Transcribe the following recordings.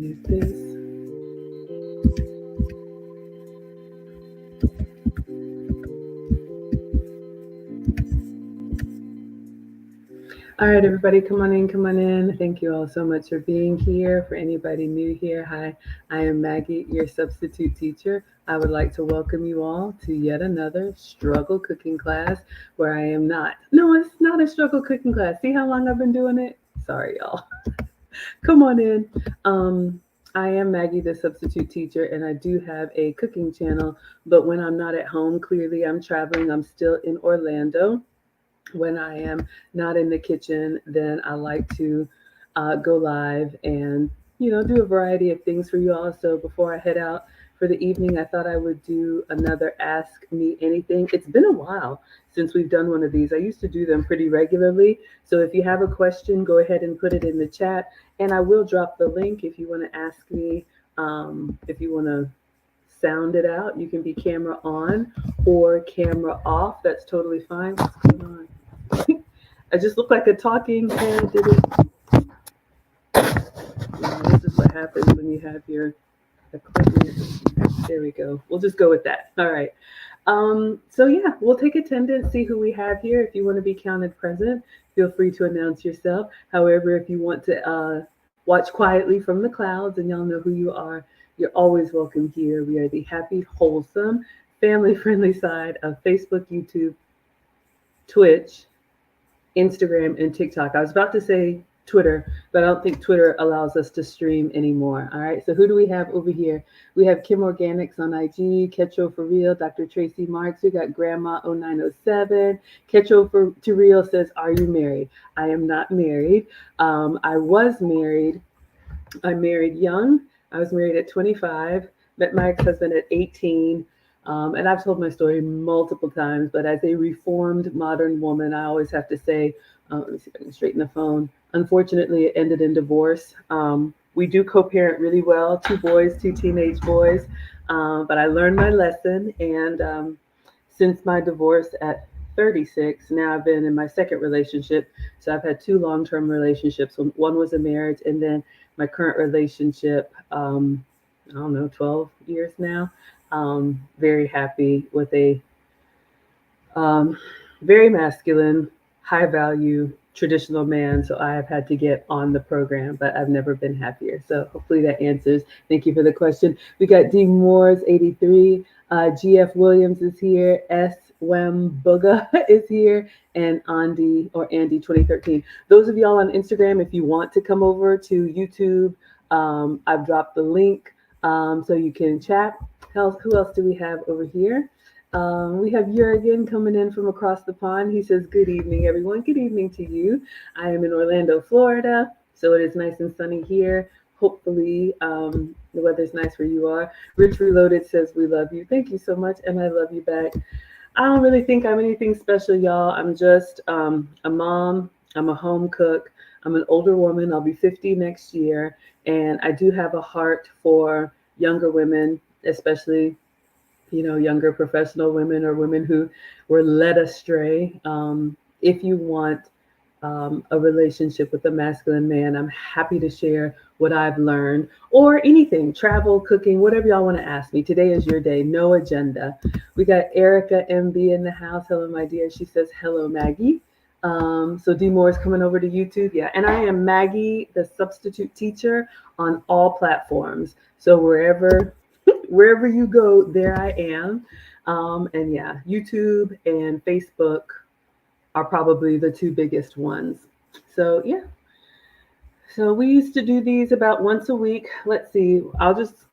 mute this. All right, everybody, come on in, come on in. Thank you all so much for being here. For anybody new here, hi, I am Maggie, your substitute teacher. I would like to welcome you all to yet another struggle cooking class where I am not. No, it's not a struggle cooking class. See how long I've been doing it? Sorry, y'all. Come on in. I am Maggie, the substitute teacher, and I do have a cooking channel. But when I'm not at home, clearly I'm traveling. I'm still in Orlando. When I am not in the kitchen, then I like to go live and do a variety of things for you all. So before I head out for the evening, I thought I would do another Ask Me Anything. It's been a while since we've done one of these. I used to do them pretty regularly. So if you have a question, go ahead and put it in the chat, and I will drop the link if you want to ask me. If you want to sound it out, you can be camera on or camera off. That's totally fine. What's going on? I just look like a talking head. Did it? This is what happens when you have your equipment. There we go. We'll just go with that. All right. So yeah, we'll take attendance, see who we have here. If you want to be counted present, feel free to announce yourself. However, if you want to watch quietly from the clouds and y'all know who you are, you're always welcome here. We are the happy, wholesome, family-friendly side of Facebook, YouTube, Twitch, Instagram, and TikTok. I was about to say Twitter, but I don't think Twitter allows us to stream anymore. All right, so who do we have over here? We have Kim Organics on IG, Ketcho for Real, Dr. Tracy Marks. We got Grandma 0907. Ketcho for to Real says, "Are you married?" I am not married. I was married. I married young. I was married at 25. Met my ex-husband at 18. And I've told my story multiple times, but as a reformed modern woman, I always have to say, let me see if I can straighten the phone. Unfortunately, it ended in divorce. We do co-parent really well, 2 boys, 2 teenage boys. But I learned my lesson. And since my divorce at 36, now I've been in my second relationship. So I've had 2 long-term relationships. One was a marriage, and then my current relationship, I don't know, 12 years now. Very happy with a very masculine, high value, traditional man. So I have had to get on the program, but I've never been happier. So hopefully that answers. Thank you for the question. We got D Moores 83, GF Williams is here, S Wembuga is here, and Andy 2013. Those of y'all on Instagram, if you want to come over to YouTube, I've dropped the link so you can chat. Who else do we have over here? We have Jurgen coming in from across the pond. He says, "Good evening, everyone." Good evening to you. I am in Orlando, Florida, so it is nice and sunny here. Hopefully, the weather's nice where you are. Rich Reloaded says, "We love you." Thank you so much, and I love you back. I don't really think I'm anything special, y'all. I'm just a mom. I'm a home cook. I'm an older woman. I'll be 50 next year, and I do have a heart for younger women, especially younger professional women or women who were led astray. If you want a relationship with a masculine man, I'm happy to share what I've learned, or anything, travel, cooking, whatever y'all want to ask me. Today is your day, no agenda. We got Erica MB in the house. Hello, my dear. She says, "Hello, Maggie." So D Moore is coming over to YouTube. Yeah. And I am Maggie, the substitute teacher, on all platforms. So wherever you go, there I am. And yeah, YouTube and Facebook are probably the 2 biggest ones. So yeah. So we used to do these about once a week. Let's see, I'll just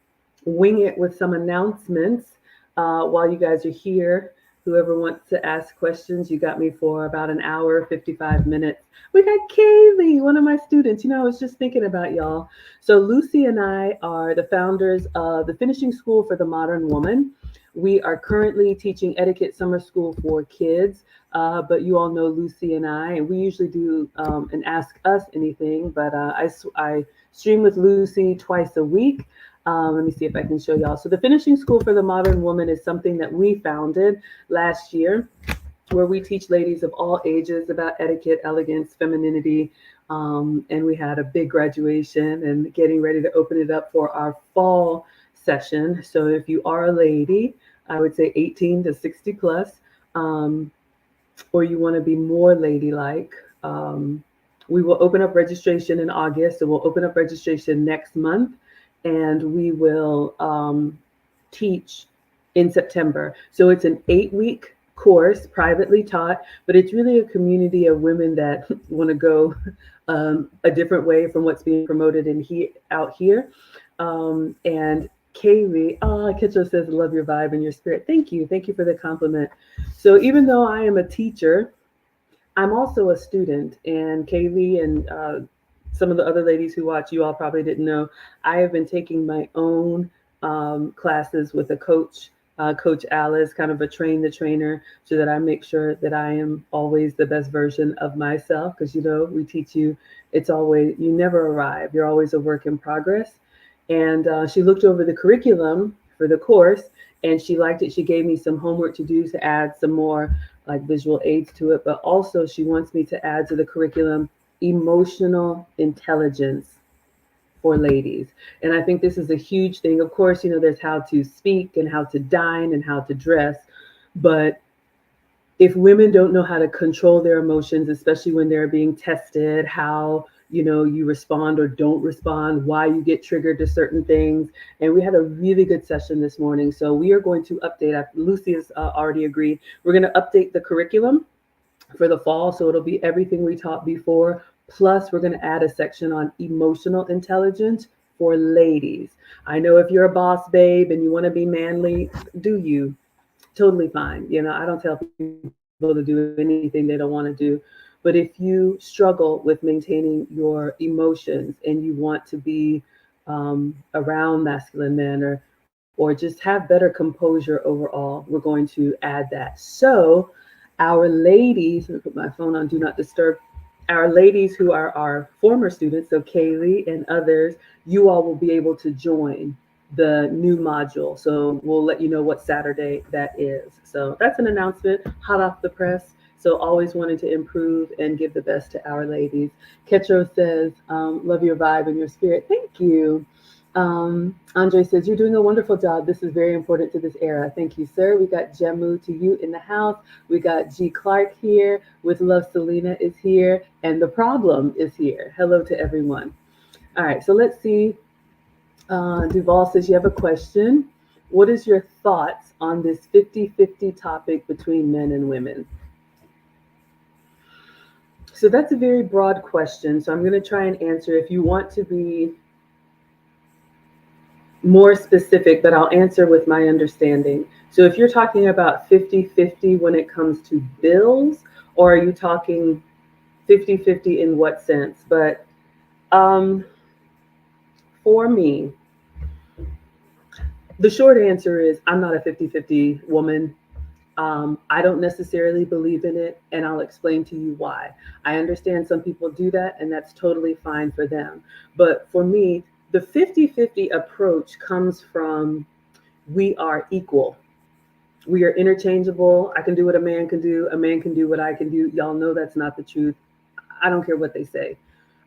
wing it with some announcements while you guys are here. Whoever wants to ask questions, you got me for about an hour, 55 minutes. We got Kaylee, one of my students. I was just thinking about y'all. So Lucy and I are the founders of the Finishing School for the Modern Woman. We are currently teaching etiquette summer school for kids, but you all know Lucy and I, and we usually do an Ask Us Anything, but I stream with Lucy twice a week. Let me see if I can show y'all. So the Finishing School for the Modern Woman is something that we founded last year, where we teach ladies of all ages about etiquette, elegance, femininity, And we had a big graduation and getting ready to open it up for our fall session. So if you are a lady, I would say 18 to 60 plus, um, or you want to be more ladylike, we will open up registration in August. So we'll open up registration next month, and we will teach in September. So it's an 8-week course, privately taught, but it's really a community of women that want to go a different way from what's being promoted out here. And Kaylee, Kitcho says, love your vibe and your spirit. Thank you. Thank you for the compliment. So even though I am a teacher, I'm also a student. And Kaylee and some of the other ladies who watch, you all probably didn't know, I have been taking my own classes with a coach, Coach Alice, kind of a train the trainer, so that I make sure that I am always the best version of myself. Because, we teach you, it's always, you never arrive, you're always a work in progress. And she looked over the curriculum for the course and she liked it. She gave me some homework to do to add some more like visual aids to it, but also she wants me to add to the curriculum emotional intelligence for ladies. And I think this is a huge thing. Of course, there's how to speak and how to dine and how to dress, but if women don't know how to control their emotions, especially when they're being tested, how you respond or don't respond, why you get triggered to certain things. And we had a really good session this morning. So we are going to update. Lucy has already agreed. We're going to update the curriculum for the fall. So it'll be everything we taught before. Plus, we're going to add a section on emotional intelligence for ladies. I know if you're a boss babe and you want to be manly, do you? Totally fine. I don't tell people to do anything they don't want to do. But if you struggle with maintaining your emotions and you want to be around masculine men or just have better composure overall, we're going to add that. So our ladies, let me put my phone on Do Not Disturb. Our ladies who are our former students, so Kaylee and others, you all will be able to join the new module. So we'll let you know what Saturday that is. So that's an announcement, hot off the press. So always wanting to improve and give the best to our ladies. Ketro says, love your vibe and your spirit. Thank you. Andre says, you're doing a wonderful job. This is very important to this era. Thank you, sir. We got Jemu to you in the house. We got G Clark here with Love. Selena is here. And The Problem is here. Hello to everyone. All right, so let's see. Duval says you have a question. What is your thoughts on this 50-50 topic between men and women? So that's a very broad question. So I'm going to try and answer. If you want to be more specific, but I'll answer with my understanding. So if you're talking about 50-50 when it comes to bills, or are you talking 50-50 in what sense? But for me, the short answer is I'm not a 50-50 woman. I don't necessarily believe in it, and I'll explain to you why. I understand some people do that, and that's totally fine for them. But for me, the 50-50 approach comes from we are equal. We are interchangeable. I can do what a man can do. A man can do what I can do. Y'all know that's not the truth. I don't care what they say.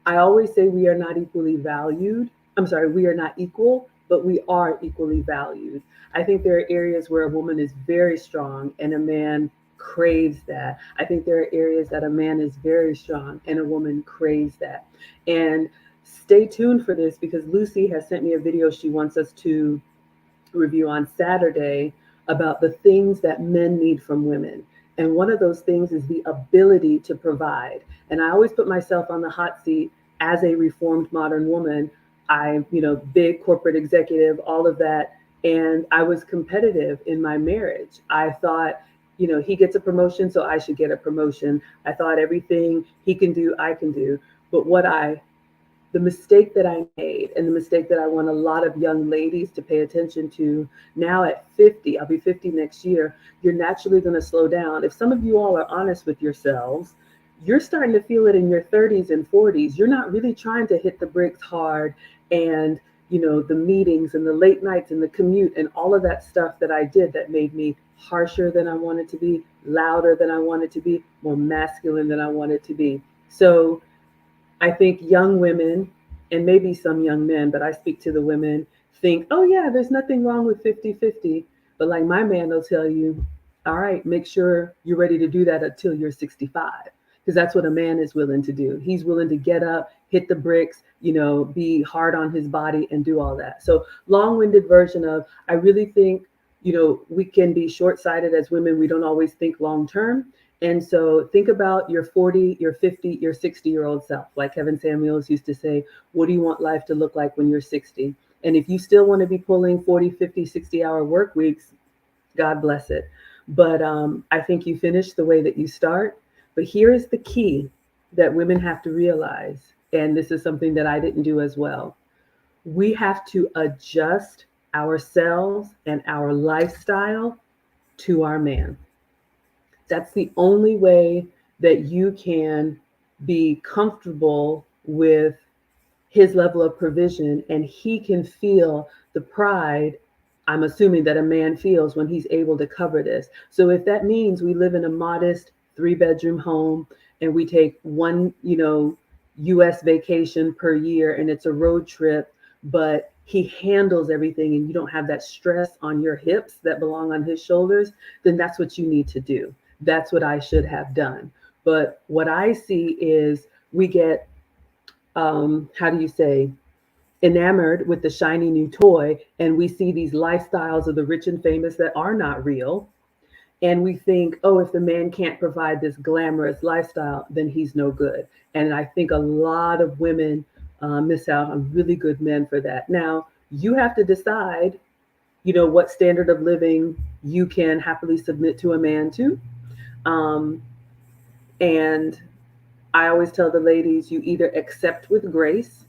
I always say we are not equally valued. We are not equal, but we are equally valued. I think there are areas where a woman is very strong and a man craves that. I think there are areas that a man is very strong and a woman craves that. And stay tuned for this because Lucy has sent me a video she wants us to review on Saturday about the things that men need from women. And one of those things is the ability to provide. And I always put myself on the hot seat as a reformed modern woman. I, big corporate executive, all of that. And I was competitive in my marriage. I thought, he gets a promotion, so I should get a promotion. I thought everything he can do, I can do. But the mistake that I made, and the mistake that I want a lot of young ladies to pay attention to now at 50, I'll be 50 next year, you're naturally going to slow down. If some of you all are honest with yourselves, you're starting to feel it in your 30s and 40s. You're not really trying to hit the bricks hard and, the meetings and the late nights and the commute and all of that stuff that I did that made me harsher than I wanted to be, louder than I wanted to be, more masculine than I wanted to be. So I think young women, and maybe some young men, but I speak to the women, think, oh, yeah, there's nothing wrong with 50-50. But like my man will tell you, all right, make sure you're ready to do that until you're 65. Because that's what a man is willing to do. He's willing to get up, hit the bricks, be hard on his body and do all that. So, long winded version of, I really think, we can be short sighted as women. We don't always think long term. And so think about your 40, your 50, your 60-year-old self. Like Kevin Samuels used to say, what do you want life to look like when you're 60? And if you still want to be pulling 40, 50, 60-hour work weeks, God bless it. But I think you finish the way that you start. But here is the key that women have to realize. And this is something that I didn't do as well. We have to adjust ourselves and our lifestyle to our man. That's the only way that you can be comfortable with his level of provision and he can feel the pride. I'm assuming that a man feels when he's able to cover this. So if that means we live in a modest 3-bedroom home and we take one, US vacation per year and it's a road trip, but he handles everything and you don't have that stress on your hips that belong on his shoulders, then that's what you need to do. That's what I should have done. But what I see is we get, how do you say, enamored with the shiny new toy, and we see these lifestyles of the rich and famous that are not real. And we think, oh, if the man can't provide this glamorous lifestyle, then he's no good. And I think a lot of women miss out on really good men for that. Now, you have to decide, what standard of living you can happily submit to a man to. Um, and I always tell the ladies, you either accept with grace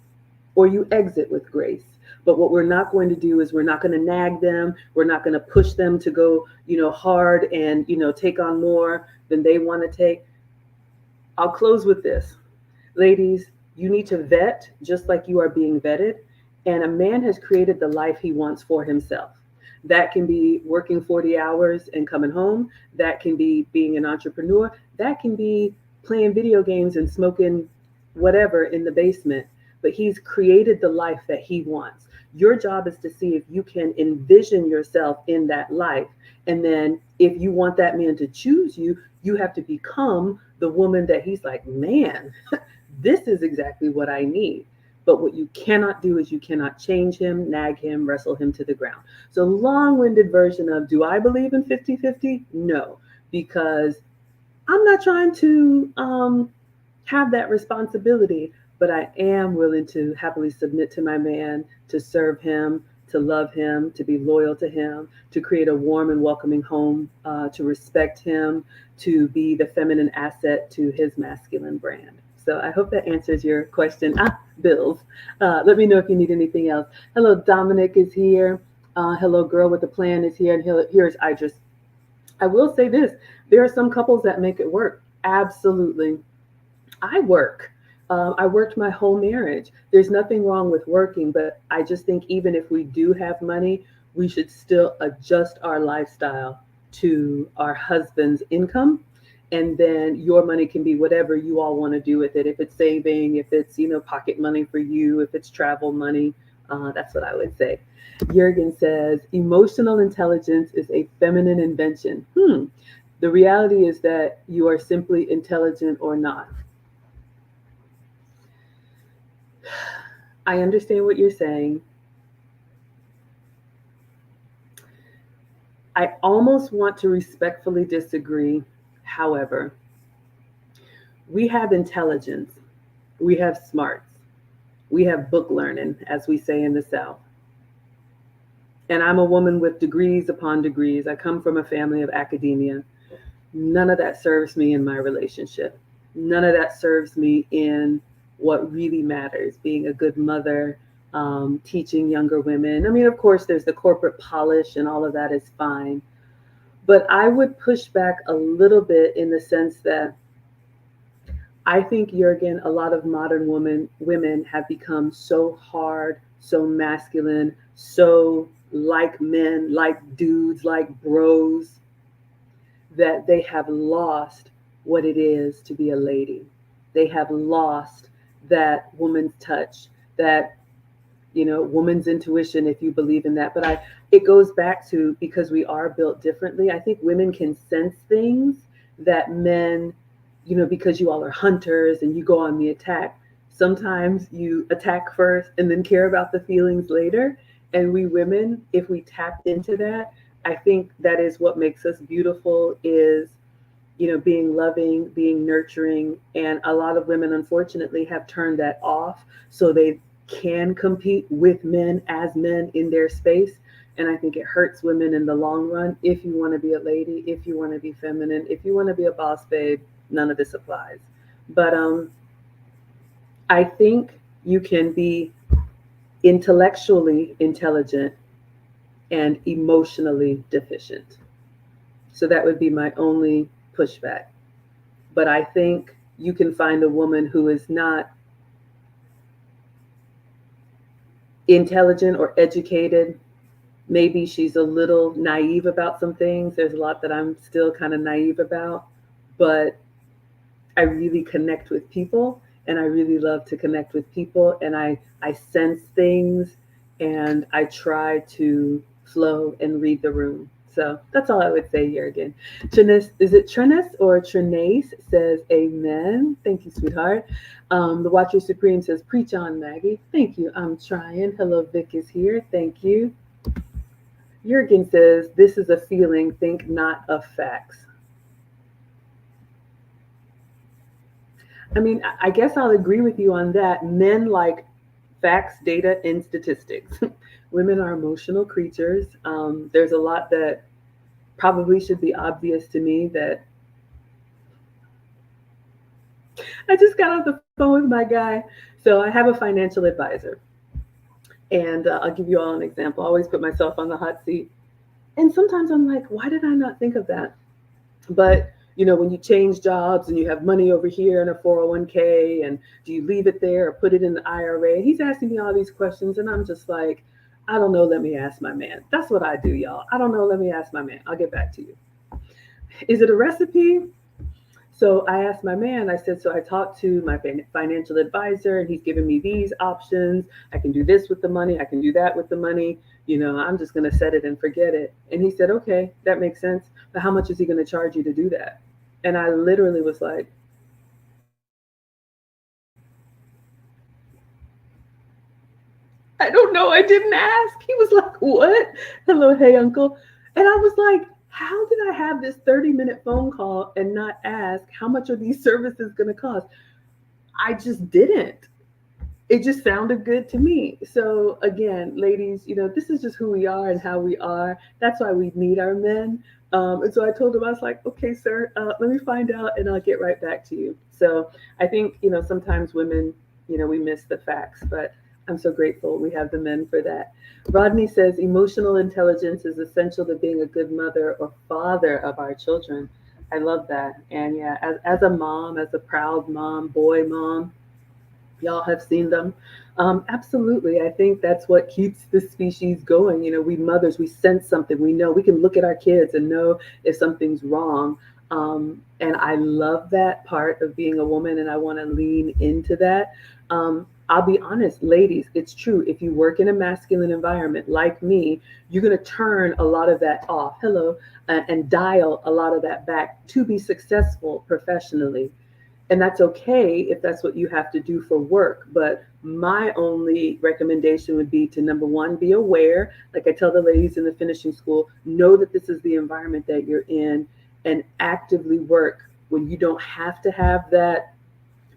or you exit with grace. But what we're not going to do is we're not going to nag them. We're not going to push them to go, hard and, take on more than they want to take. I'll close with this. Ladies, you need to vet just like you are being vetted. And a man has created the life he wants for himself. That can be working 40 hours and coming home. That can be being an entrepreneur. That can be playing video games and smoking whatever in the basement. But he's created the life that he wants. Your job is to see if you can envision yourself in that life. And then if you want that man to choose you, you have to become the woman that he's like, man, this is exactly what I need. But what you cannot do is you cannot change him, nag him, wrestle him to the ground. So long-winded version of, do I believe in 50-50? No, because I'm not trying to have that responsibility, but I am willing to happily submit to my man, to serve him, to love him, to be loyal to him, to create a warm and welcoming home, to respect him, to be the feminine asset to his masculine brand. So I hope that answers your question. Bills. Let me know if you need anything else. Hello, Dominic is here. Hello, Girl with a Plan is here. And here's Idris. I will say this. There are some couples that make it work. Absolutely. I work. I worked my whole marriage. There's nothing wrong with working, but I just think even if we do have money, we should still adjust our lifestyle to our husband's income. And then your money can be whatever you all want to do with it. If it's saving, if it's, pocket money for you, if it's travel money, that's what I would say. Jurgen says, emotional intelligence is a feminine invention. The reality is that you are simply intelligent or not. I understand what you're saying. I almost want to respectfully disagree. However, we have intelligence, we have smarts, we have book learning, as we say in the South. And I'm a woman with degrees upon degrees. I come from a family of academia. None of that serves me in my relationship. None of that serves me in what really matters, being a good mother, teaching younger women. I mean, of course, there's the corporate polish and all of that is fine. But I would push back a little bit in the sense that I think, Jurgen, a lot of modern women have become so hard, so masculine, so like men, like dudes, like bros, that they have lost what it is to be a lady. They have lost that woman's touch, that woman's intuition, if you believe in that. But it goes back to, because we are built differently, I think women can sense things that men, because you all are hunters and you go on the attack, sometimes you attack first and then care about the feelings later. And we women, if we tap into that, I think that is what makes us beautiful, is being loving, being nurturing. And a lot of women, unfortunately, have turned that off so they can compete with men as men in their space. And I think it hurts women in the long run. If you want to be a lady, if you want to be feminine, if you want to be a boss babe, none of this applies. But I think you can be intellectually intelligent and emotionally deficient. So that would be my only pushback. But I think you can find a woman who is not intelligent or educated. Maybe she's a little naive about some things. There's a lot that I'm still kind of naive about, but I really connect with people, and I really love to connect with people, and I sense things, and I try to flow and read the room. So that's all I would say here again. Trines, is it Trenis or Trinace says amen. Thank you, sweetheart. The Watcher Supreme says, preach on, Maggie. Thank you. I'm trying. Hello, Vic is here. Thank you. Jurgen says, this is a feeling, think not of facts. I mean, I guess I'll agree with you on that. Men like facts, data, and statistics. Women are emotional creatures. There's a lot that probably should be obvious to me that I just got off the phone with my guy. So I have a financial advisor. And I'll give you all an example. I always put myself on the hot seat. And sometimes I'm like, why did I not think of that? But when you change jobs and you have money over here in a 401k, and do you leave it there or put it in the IRA? And he's asking me all these questions, and I'm just like, I don't know. Let me ask my man. That's what I do, y'all. I don't know. Let me ask my man. I'll get back to you. Is it a recipe? So I asked my man, I said, so I talked to my financial advisor, and he's giving me these options. I can do this with the money. I can do that with the money. I'm just going to set it and forget it. And he said, okay, that makes sense. But how much is he going to charge you to do that? And I literally was like, I don't know. I didn't ask. He was like, what? Hello, hey, uncle. And I was like, how did I have this 30-minute phone call and not ask how much are these services going to cost? I just didn't. It just sounded good to me. So again, ladies, this is just who we are and how we are. That's why we need our men. And so I told him, I was like, okay, sir, let me find out and I'll get right back to you. So I think, sometimes women, we miss the facts, but I'm so grateful we have the men for that. Rodney says emotional intelligence is essential to being a good mother or father of our children. I love that. And yeah, as a mom, as a proud mom, boy mom, y'all have seen them. Absolutely. I think that's what keeps the species going. We mothers, we sense something. We know, we can look at our kids and know if something's wrong. And I love that part of being a woman, and I want to lean into that. I'll be honest, ladies, it's true. If you work in a masculine environment like me, you're going to turn a lot of that off. Hello. And dial a lot of that back to be successful professionally. And that's okay if that's what you have to do for work. But my only recommendation would be to, number one, be aware. Like I tell the ladies in the finishing school, know that this is the environment that you're in, and actively work when you don't have to have that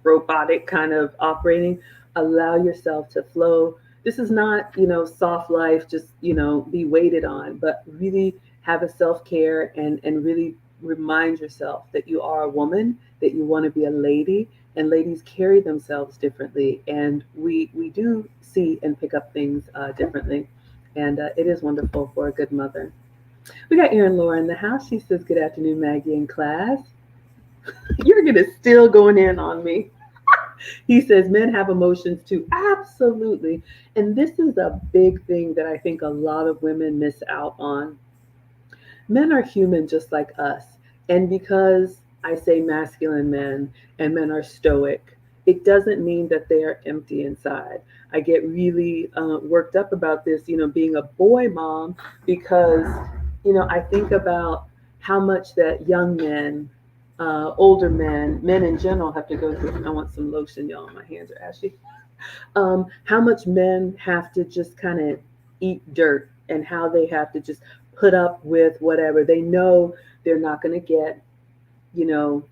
robotic kind of operating. Allow yourself to flow. This is not, soft life, just, be waited on, but really have a self-care, and really remind yourself that you are a woman, that you want to be a lady, and ladies carry themselves differently. And we do see and pick up things differently. And it is wonderful for a good mother. We got Erin Laura in the house. She says, good afternoon, Maggie in class. You're going to still going in on me. He says, men have emotions too. Absolutely. And this is a big thing that I think a lot of women miss out on. Men are human just like us. And because I say masculine men and men are stoic, it doesn't mean that they are empty inside. I get really worked up about this, being a boy mom, because, I think about how much that young men, older men, men in general have to go through. I want some lotion, y'all. My hands are ashy. How much men have to just kind of eat dirt, and how they have to just put up with whatever. They know they're not going to get, you know,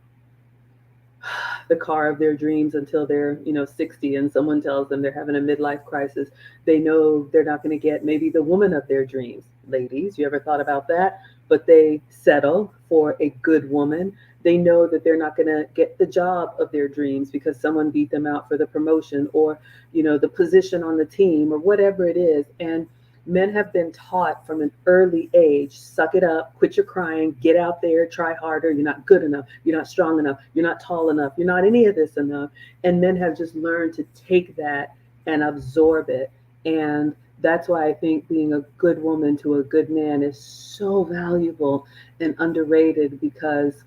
the car of their dreams until they're 60, and someone tells them they're having a midlife crisis. They know they're not going to get maybe the woman of their dreams. Ladies, you ever thought about that? But they settle for a good woman. They know that they're not going to get the job of their dreams because someone beat them out for the promotion, or the position on the team, or whatever it is. And men have been taught from an early age, suck it up, quit your crying, get out there, try harder. You're not good enough, you're not strong enough, you're not tall enough, you're not any of this enough. And men have just learned to take that and absorb it. And that's why I think being a good woman to a good man is so valuable and underrated, because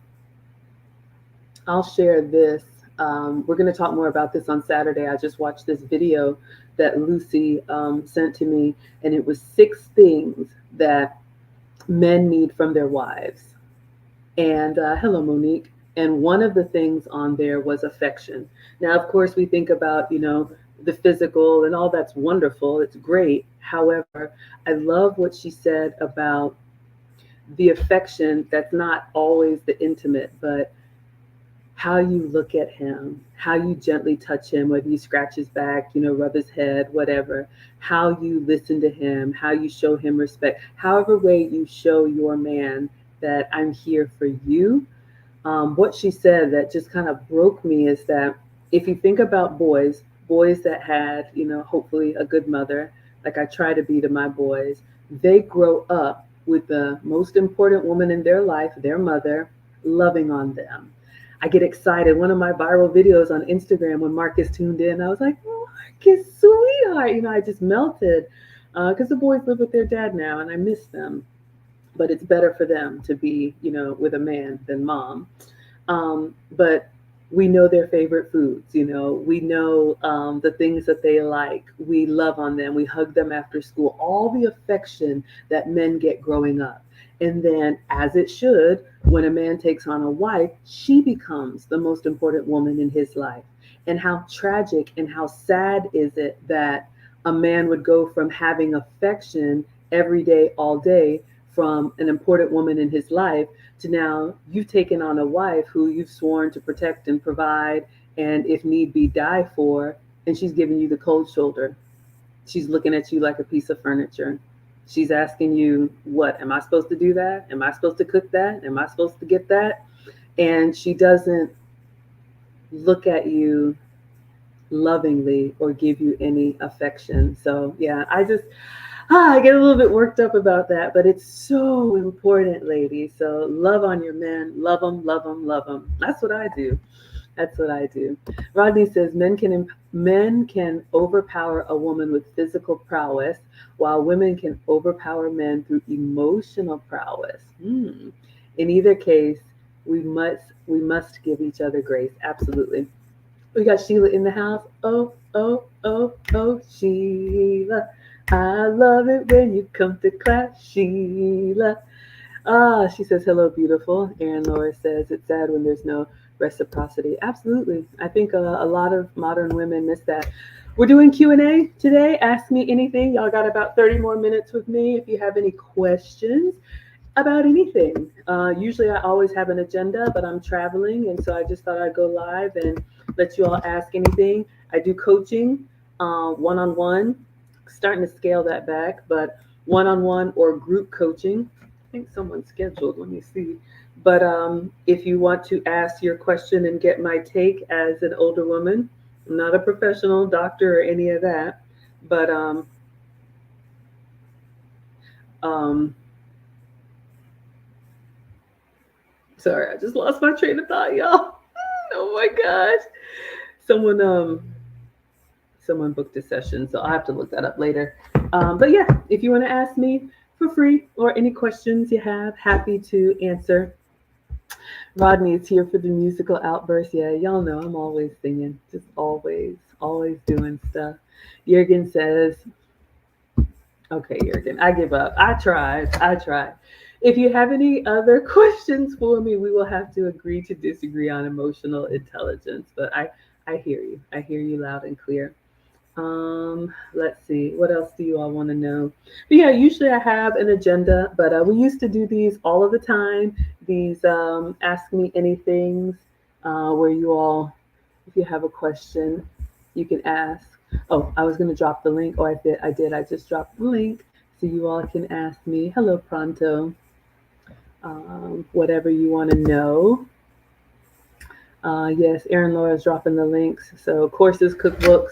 I'll share this. We're going to talk more about this on Saturday. I just watched this video that Lucy sent to me, and it was 6 things that men need from their wives. And hello, Monique. And one of the things on there was affection. Now, of course, we think about, the physical, and all that's wonderful. It's great. However, I love what she said about the affection that's not always the intimate, but how you look at him, how you gently touch him, whether you scratch his back, rub his head, whatever, how you listen to him, how you show him respect, however way you show your man that I'm here for you. What she said that just kind of broke me is that if you think about boys that had, hopefully a good mother, like I try to be to my boys, they grow up with the most important woman in their life, their mother, loving on them. I get excited. One of my viral videos on Instagram, when Marcus tuned in, I was like, Marcus, sweetheart. I just melted, because the boys live with their dad now and I miss them. But it's better for them to be, with a man than mom. But we know their favorite foods, we know the things that they like. We love on them. We hug them after school. All the affection that men get growing up. And then, as it should, when a man takes on a wife, she becomes the most important woman in his life. And how tragic and how sad is it that a man would go from having affection every day, all day, from an important woman in his life, to now you've taken on a wife who you've sworn to protect and provide, and if need be, die for, and she's giving you the cold shoulder. She's looking at you like a piece of furniture. She's asking you, what, am I supposed to do that? Am I supposed to cook that? Am I supposed to get that? And she doesn't look at you lovingly or give you any affection. So yeah, I get a little bit worked up about that, but it's so important, ladies. So love on your men, love them, love them, love them. That's what I do. That's what I do. Rodney says men can overpower a woman with physical prowess, while women can overpower men through emotional prowess. In either case, we must give each other grace. Absolutely. We got Sheila in the house. Oh, oh, oh, oh, Sheila. I love it when you come to class, Sheila. She says, hello, beautiful. Erin Laura says, it's sad when there's no reciprocity. Absolutely. I think a lot of modern women miss that. We're doing Q&A today. Ask me anything. Y'all got about 30 more minutes with me if you have any questions about anything. Usually I always have an agenda, but I'm traveling, and so I just thought I'd go live and let you all ask anything. I do coaching, one-on-one, starting to scale that back, but one-on-one or group coaching. I think someone's scheduled, let me see. But if you want to ask your question and get my take as an older woman, I'm not a professional doctor or any of that, but sorry, I just lost my train of thought, y'all. Oh my gosh. Someone booked a session, so I'll have to look that up later. But yeah, if you want to ask me for free or any questions you have, happy to answer. Rodney is here for the musical outburst. Yeah, y'all know I'm always singing, just always doing stuff. Jurgen says, okay, Jurgen, I give up. I tried. If you have any other questions for me, we will have to agree to disagree on emotional intelligence. But I hear you. I hear you loud and clear. Let's see. What else do you all want to know? But yeah, usually I have an agenda, but we used to do these all of the time. These ask me anythings, where you all, if you have a question, you can ask. Oh, I was going to drop the link. Oh, I did. I did. I just dropped the link so you all can ask me. Hello, Pronto. Whatever you want to know. Yes, Aaron Laura's dropping the links. So courses, cookbooks.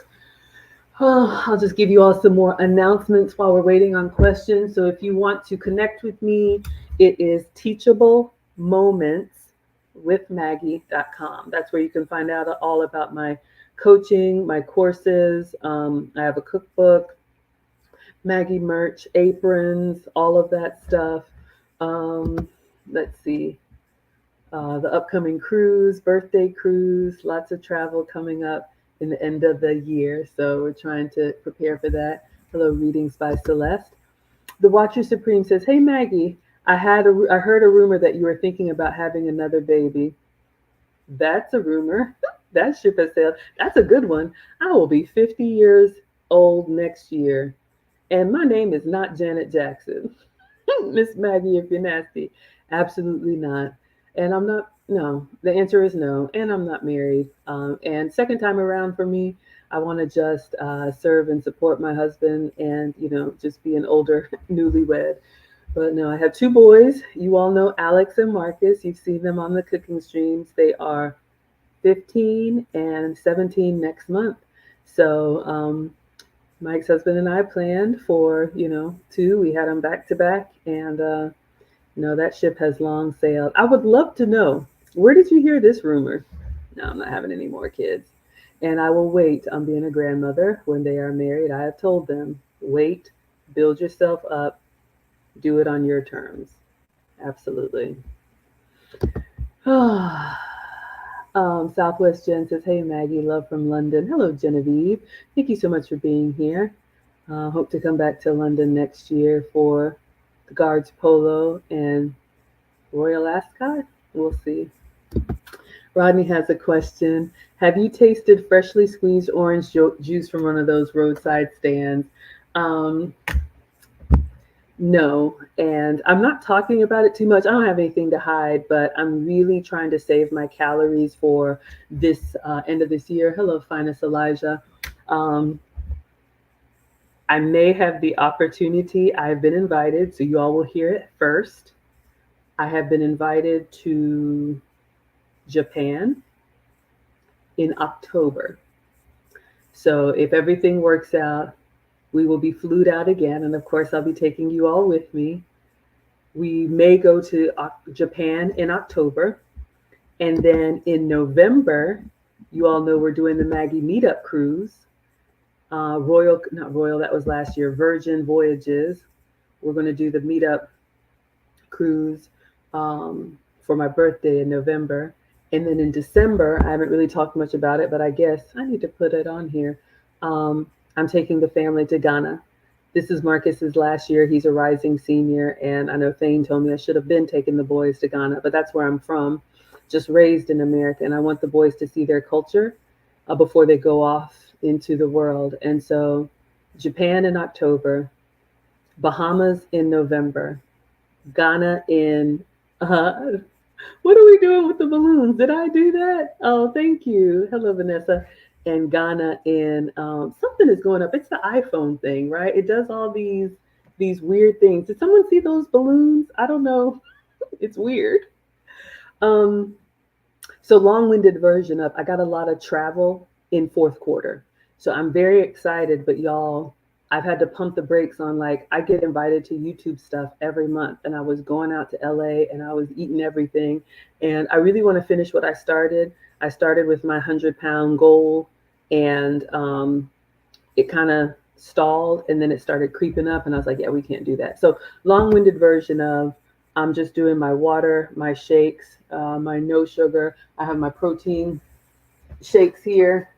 Oh, I'll just give you all some more announcements while we're waiting on questions. So if you want to connect with me, it is teachablemoments.com. That's where you can find out all about my coaching, my courses. I have a cookbook, Maggie merch, aprons, all of that stuff. Um, let's see. The upcoming cruise, birthday cruise, lots of travel coming up in the end of the year. So we're trying to prepare for that. Hello, readings by Celeste. The Watcher Supreme says, "Hey Maggie, I heard a rumor that you were thinking about having another baby." That's a rumor. That ship has sailed. That's a good one. I will be 50 years old next year, and my name is not Janet Jackson. Miss Maggie, if you're nasty. Absolutely not. And I'm not, no, the answer is no. And I'm not married. And second time around for me, I want to just serve and support my husband and, just be an older newlywed. But no, I have two boys. You all know Alex and Marcus. You've seen them on the cooking streams. They are 15 and 17 next month. So, my ex-husband and I planned for, two. We had them back to back, and that ship has long sailed. I would love to know, where did you hear this rumor? No, I'm not having any more kids, and I will wait on being a grandmother when they are married. I have told them, wait, build yourself up, do it on your terms. Absolutely. Southwest Jen says, "Hey Maggie, love from London." Hello, Genevieve. Thank you so much for being here. Hope to come back to London next year for the Guards Polo and Royal Ascot. We'll see. Rodney has a question. Have you tasted freshly squeezed orange juice from one of those roadside stands? Um, no, and I'm not talking about it too much. I don't have anything to hide, but I'm really trying to save my calories for this end of this year. Hello, Finest Elijah. Um, I may have the opportunity. I've been invited, so you all will hear it first. I have been invited to Japan in October. So if everything works out, we will be flued out again. And of course, I'll be taking you all with me. We may go to Japan in October. And then in November, you all know we're doing the Maggie Meetup Cruise. Not Royal, that was last year, Virgin Voyages. We're going to do the Meetup Cruise for my birthday in November. And then in December, I haven't really talked much about it, but I guess I need to put it on here. I'm taking the family to Ghana. This is Marcus's last year. He's a rising senior. And I know Thane told me I should have been taking the boys to Ghana, but that's where I'm from, just raised in America. And I want the boys to see their culture before they go off into the world. And so Japan in October, Bahamas in November, Ghana in, what are we doing with the balloons? Did I do that? Oh, thank you. Hello, Vanessa. And Ghana in, something is going up. It's the iPhone thing, right? It does all these weird things. Did someone see those balloons? I don't know. It's weird. Um, so long-winded version of, I got a lot of travel in fourth quarter. So I'm very excited, but y'all, I've had to pump the brakes on, like, I get invited to YouTube stuff every month, and I was going out to LA and I was eating everything. And I really want to finish what I started. I started with my 100-pound goal, and it kind of stalled, and then it started creeping up, and I was like, yeah, we can't do that. So long-winded version of, I'm just doing my water, my shakes, my no sugar. I have my protein shakes here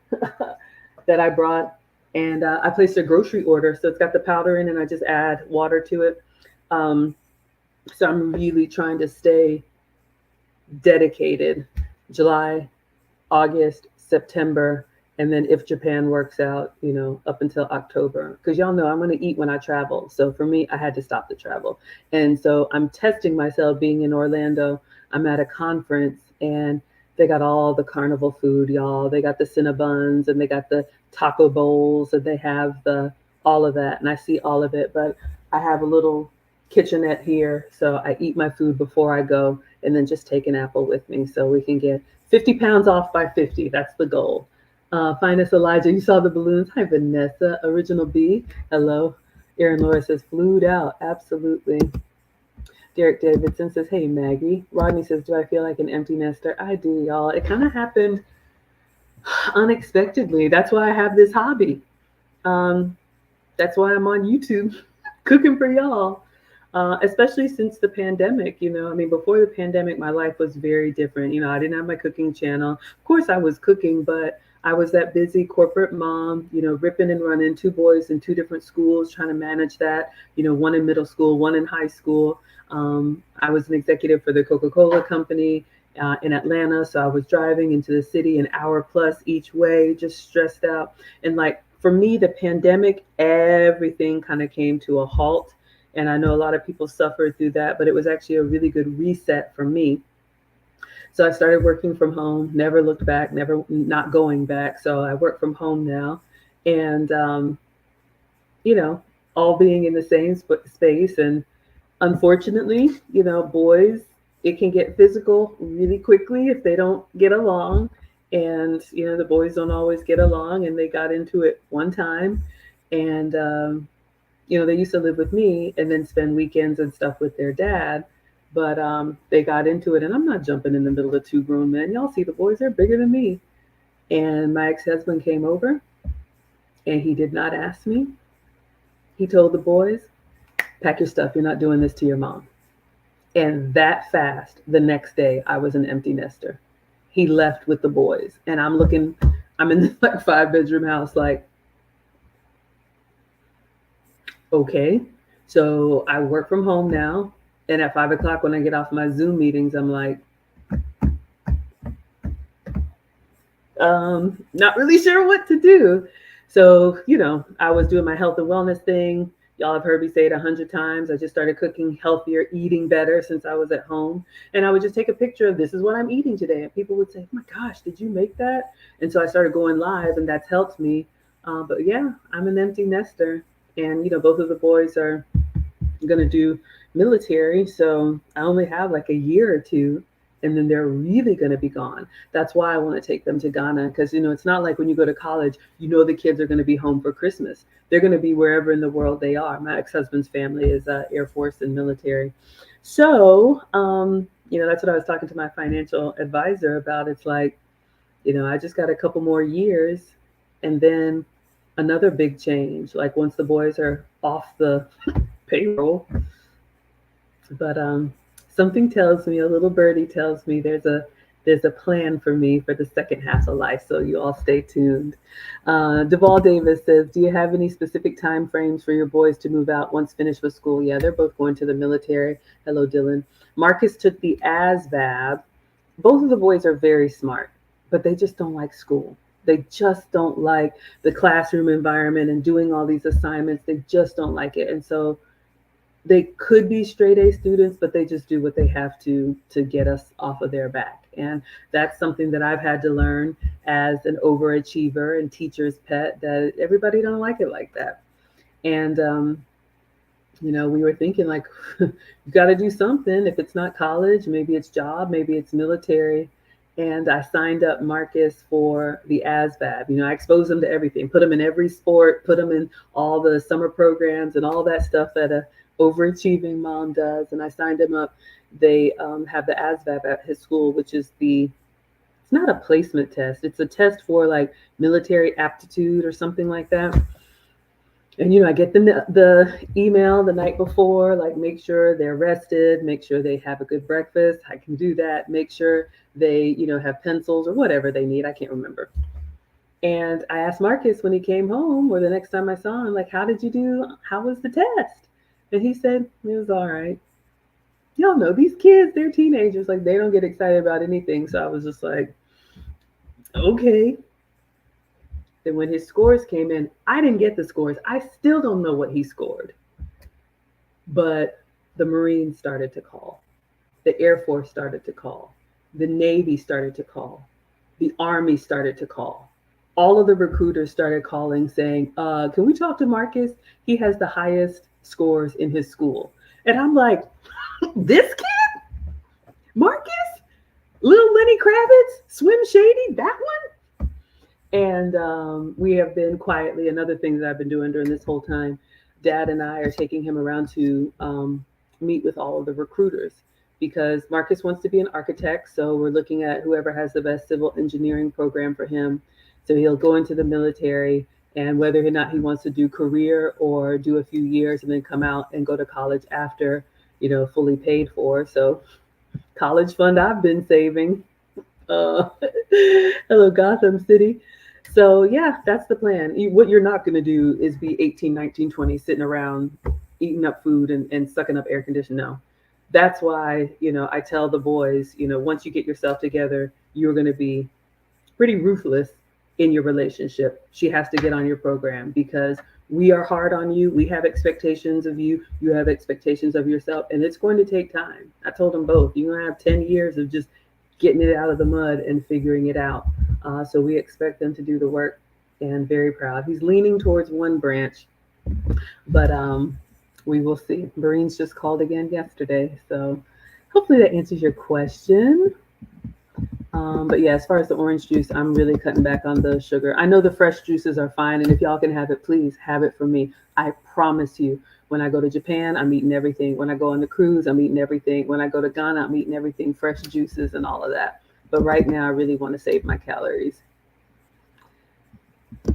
that I brought, and I placed a grocery order, so it's got the powder in, and I just add water to it. Um, so I'm really trying to stay dedicated. July, August, September, and then if Japan works out, up until October. Because y'all know I'm going to eat when I travel. So for me, I had to stop the travel. And so I'm testing myself being in Orlando. I'm at a conference and they got all the carnival food, y'all. They got the Cinnabons and they got the taco bowls and they have the all of that. And I see all of it, but I have a little kitchenette here. So I eat my food before I go and then just take an apple with me so we can get 50 pounds off by 50. That's the goal. Finest Elijah, you saw the balloons. Hi, Vanessa. Original B. Hello. Erin Laura says, flued out. Absolutely. Derek Davidson says, hey, Maggie. Rodney says, do I feel like an empty nester? I do, y'all. It kind of happened unexpectedly. That's why I have this hobby. Um, that's why I'm on YouTube cooking for y'all. Especially since the pandemic, I mean, before the pandemic, my life was very different. I didn't have my cooking channel. Of course, I was cooking, but I was that busy corporate mom, ripping and running, two boys in two different schools, trying to manage that, one in middle school, one in high school. I was an executive for the Coca-Cola company in Atlanta. So I was driving into the city an hour plus each way, just stressed out. And like, for me, the pandemic, everything kind of came to a halt. And I know a lot of people suffered through that, but it was actually a really good reset for me. So I started working from home, never looked back, never not going back. So I work from home now. And, you know, all being in the same space. And unfortunately, boys, it can get physical really quickly if they don't get along. And, the boys don't always get along. And they got into it one time. And, they used to live with me and then spend weekends and stuff with their dad. But they got into it, and I'm not jumping in the middle of two grown men. Y'all see the boys, they're bigger than me. And my ex husband came over and he did not ask me. He told the boys, pack your stuff. You're not doing this to your mom. And that fast, the next day, I was an empty nester. He left with the boys. And I'm in this like 5-bedroom house, like, okay. So I work from home now. And at 5 o'clock, when I get off my Zoom meetings, I'm like, not really sure what to do. So, I was doing my health and wellness thing. Y'all have heard me say it 100 times. I just started cooking healthier, eating better since I was at home. And I would just take a picture of this is what I'm eating today. And people would say, oh my gosh, did you make that? And so I started going live and that's helped me. But yeah, I'm an empty nester. And, both of the boys are going to do military. So I only have like a year or two and then they're really going to be gone. That's why I want to take them to Ghana because, it's not like when you go to college, the kids are going to be home for Christmas. They're going to be wherever in the world they are. My ex-husband's family is Air Force and military. So, that's what I was talking to my financial advisor about. It's like, I just got a couple more years and then another big change. Like once the boys are off the payroll. But something tells me, a little birdie tells me there's a plan for me for the second half of life. So you all stay tuned. Deval Davis says, do you have any specific time frames for your boys to move out once finished with school? Yeah, they're both going to the military. Hello, Dylan. Marcus took the ASVAB. Both of the boys are very smart, but they just don't like school. They just don't like the classroom environment and doing all these assignments. They just don't like it. And so they could be straight A students, but they just do what they have to get us off of their back. And that's something that I've had to learn as an overachiever and teacher's pet, that everybody don't like it like that. And, we were thinking like, you got to do something. If it's not college, maybe it's job, maybe it's military. And I signed up Marcus for the ASVAB. I exposed him to everything, put him in every sport, put him in all the summer programs and all that stuff that a overachieving mom does. And I signed him up. They have the ASVAB at his school, which is it's not a placement test. It's a test for like military aptitude or something like that. And I get the email the night before, like make sure they're rested, make sure they have a good breakfast. I can do that. Make sure they have pencils or whatever they need. I can't remember. And I asked Marcus when he came home, or the next time I saw him, like, how did you do? How was the test? And he said it was all right. Y'all know these kids, they're teenagers, like they don't get excited about anything. So I was just like, okay. Then when his scores came in, I didn't get the scores. I still don't know what he scored. But the Marines started to call. The Air Force started to call. The Navy started to call. The Army started to call. All of the recruiters started calling saying, can we talk to Marcus? He has the highest scores in his school. And I'm like, this kid? Marcus? Little Lenny Kravitz? Swim Shady? That one? And we have been quietly, another thing that I've been doing during this whole time, Dad and I are taking him around to meet with all of the recruiters because Marcus wants to be an architect. So we're looking at whoever has the best civil engineering program for him. So he'll go into the military, and whether or not he wants to do career or do a few years and then come out and go to college after, fully paid for. So college fund I've been saving. Uh, hello, Gotham City. So yeah, that's the plan. What you're not going to do is be 18, 19, 20, sitting around eating up food and sucking up air conditioning. No, that's why, I tell the boys, once you get yourself together, you're going to be pretty ruthless in your relationship. She has to get on your program because we are hard on you. We have expectations of you. You have expectations of yourself, and it's going to take time. I told them both, you're going to have 10 years of just getting it out of the mud and figuring it out. So we expect them to do the work, and very proud. He's leaning towards one branch, but we will see. Marines just called again yesterday. So hopefully that answers your question. But yeah, as far as the orange juice, I'm really cutting back on the sugar. I know the fresh juices are fine, and if y'all can have it, please have it for me. I promise you, when I go to Japan, I'm eating everything. When I go on the cruise, I'm eating everything. When I go to Ghana, I'm eating everything, fresh juices and all of that. But right now, I really want to save my calories.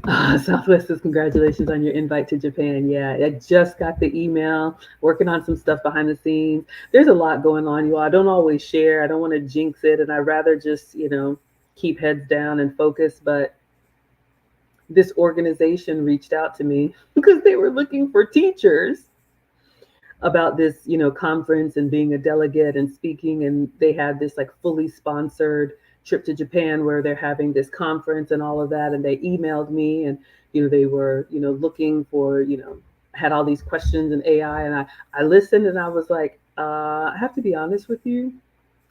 Southwest says, congratulations on your invite to Japan. Yeah, I just got the email, working on some stuff behind the scenes. There's a lot going on, you all. I don't always share. I don't want to jinx it. And I'd rather just, keep heads down and focus. But this organization reached out to me because they were looking for teachers about this, conference and being a delegate and speaking. And they had this like fully sponsored trip to Japan where they're having this conference and all of that. And they emailed me and, they were, looking for, had all these questions in AI. And I listened and I was like, I have to be honest with you.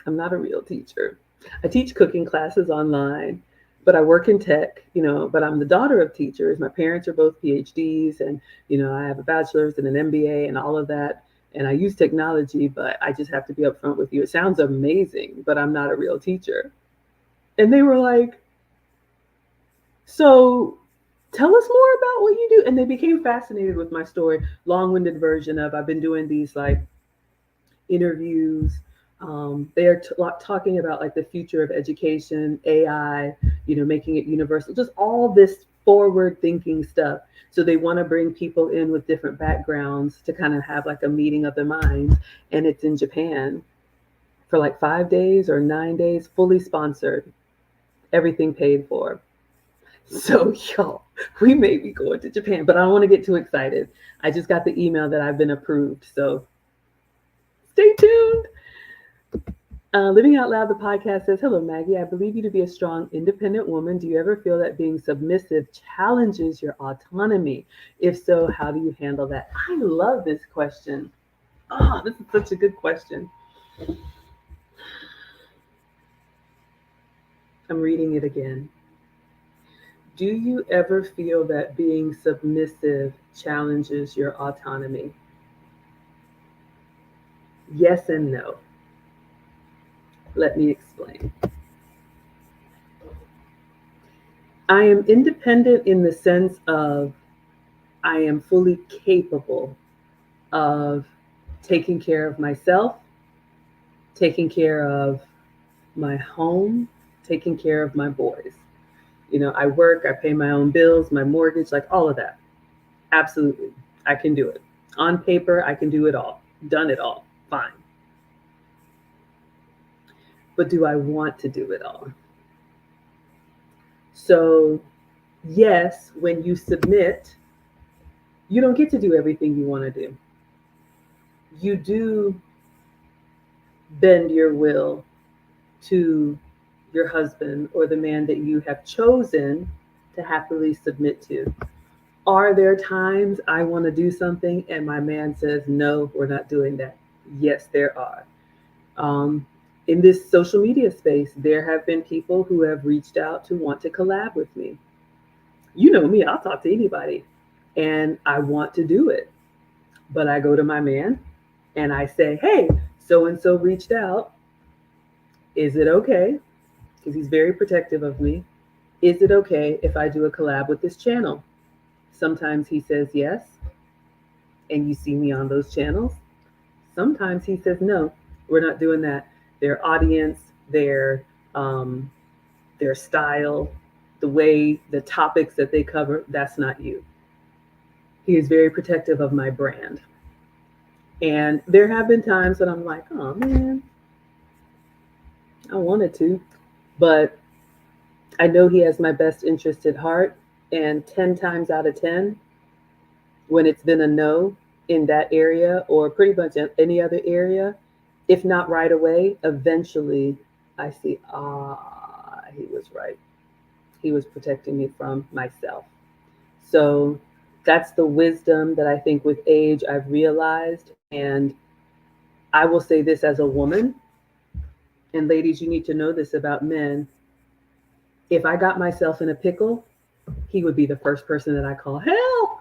I'm not a real teacher. I teach cooking classes online, but I work in tech, but I'm the daughter of teachers. My parents are both PhDs and, I have a bachelor's and an MBA and all of that. And I use technology, but I just have to be upfront with you. It sounds amazing, but I'm not a real teacher. And they were like, so tell us more about what you do. And they became fascinated with my story. Long-winded version of I've been doing these like interviews. They are talking about like the future of education, AI, making it universal, just all this forward thinking stuff. So they want to bring people in with different backgrounds to kind of have like a meeting of the minds. And it's in Japan for like 5 days or 9 days, fully sponsored, everything paid for. So, y'all, we may be going to Japan, but I don't want to get too excited. I just got the email that I've been approved. So stay tuned. Living Out Loud, the podcast says, hello, Maggie. I believe you to be a strong, independent woman. Do you ever feel that being submissive challenges your autonomy? If so, how do you handle that? I love this question. Oh, this is such a good question. I'm reading it again. Do you ever feel that being submissive challenges your autonomy? Yes and no. Let me explain. I am independent in the sense of I am fully capable of taking care of myself, taking care of my home, taking care of my boys. I work, I pay my own bills, my mortgage, like all of that. Absolutely. I can do it. On paper, I can do it all. Done it all. Fine. But do I want to do it all? So, yes, when you submit, you don't get to do everything you want to do. You do bend your will to your husband or the man that you have chosen to happily submit to. Are there times I want to do something and my man says, no, we're not doing that? Yes, there are. Um, in this social media space, there have been people who have reached out to want to collab with me. You know me, I'll talk to anybody and I want to do it. But I go to my man and I say, hey, so and so reached out. Is it okay? Because he's very protective of me. Is it okay if I do a collab with this channel? Sometimes he says yes, and you see me on those channels. Sometimes he says no, we're not doing that. Their audience, um, their style, the way the topics that they cover, that's not you. He is very protective of my brand. And there have been times that I'm like, oh man, I wanted to, but I know he has my best interest at heart. And 10 times out of 10, when it's been a no in that area or pretty much any other area, if not right away, eventually I see, he was right. He was protecting me from myself. So that's the wisdom that I think with age I've realized. And I will say this as a woman, and ladies, you need to know this about men. If I got myself in a pickle, he would be the first person that I call help.